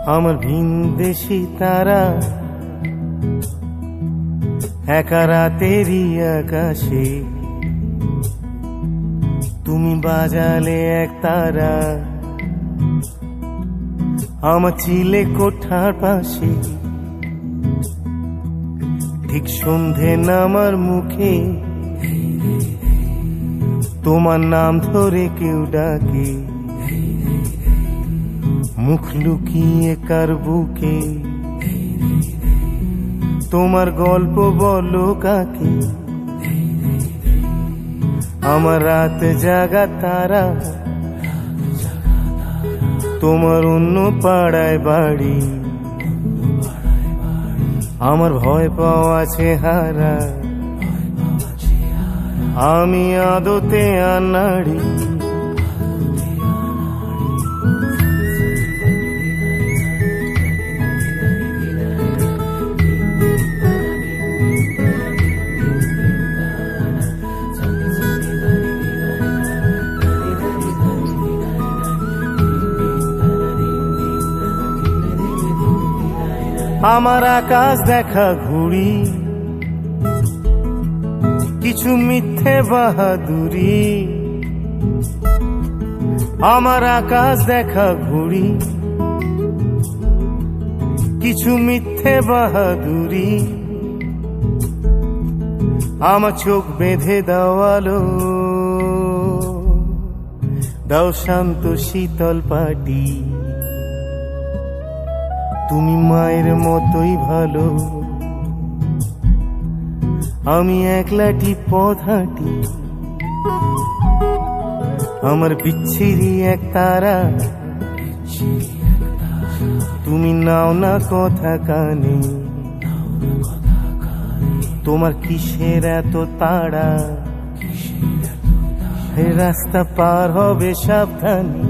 আমার ভিনদেশি তারা একা রাতেরই আকাশে তুমি বাজালে এক তারা আমার চিলে কোঠার পাশে ঠিক সন্ধে নামার মুখে তোমার নাম ধরে কেউ ডাকে মুখ লুকিয়ে কার বুকে তোমার গল্প বলো কাকে আমার রাত জাগা তারা তোমার অন্য পাড়ায় বাড়ি আমার ভয় পাওয়া চেহারা আমি আদতে আনাড়ি আমার আকাশ দেখা ঘুড়ি কিছু মিথ্যে বাহাদুরি আমার আকাশ দেখা ঘুড়ি কিছু মিথ্যে বাহাদুরি আমার চোখ বেঁধে দেওয়ালো দাও শান্ত শীতল পাটি তুমি মায়ের মতোই ভালো আমি একলাটি পথ হাঁটি আমার বিচ্ছিরি এক তারা তুমি নাও না কথা কানে তোমার কিসের এত তাড়া রাস্তা পার হবে সাবধানে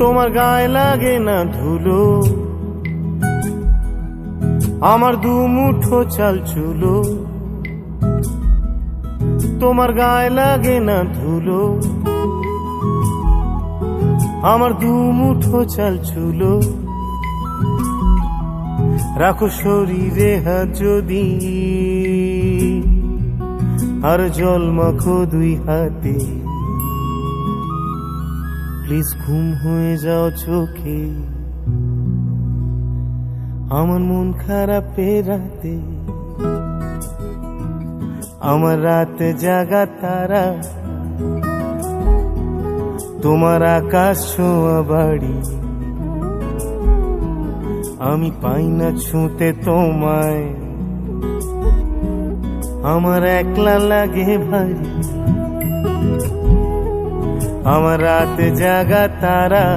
তোমার গায়ে লাগে না ধুলো আমার দু মুঠো চাল চুলো তোমার গায়ে লাগে না ধুলো আমার দু মুঠো চাল চুলো রাখো শরীরে হাত যদি আর জল মাখো দুই হাতে প্লিজ ঘুম হয়ে যাও চোখে আমার মন খারাপ রাতে আমার রাতে জাগা তারা তোমার আকাশ ছোঁয়া বাড়ি আমি পাই না ছুঁতে তোমায় আমার একলা লাগে ভারী আমার রাত জাগা তারা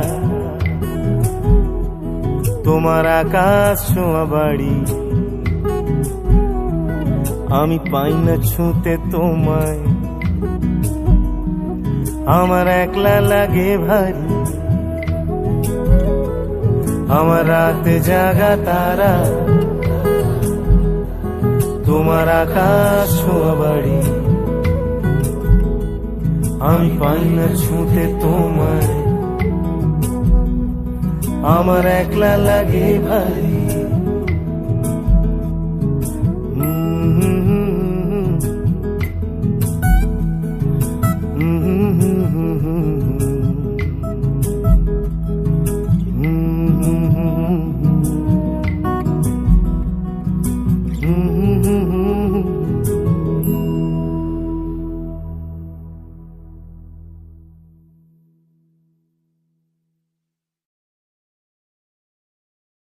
তোমার আকাশ ছোঁয়া বাড়ি আমি পাই না ছুঁতে তোমায় আমার একলা লাগে ভারী আমার রাত জাগা তারা তোমার আকাশ ছোঁয়া বাড়ি আমি পাই না ছুঁতে তোমায় আমার একলা লাগে ভারী।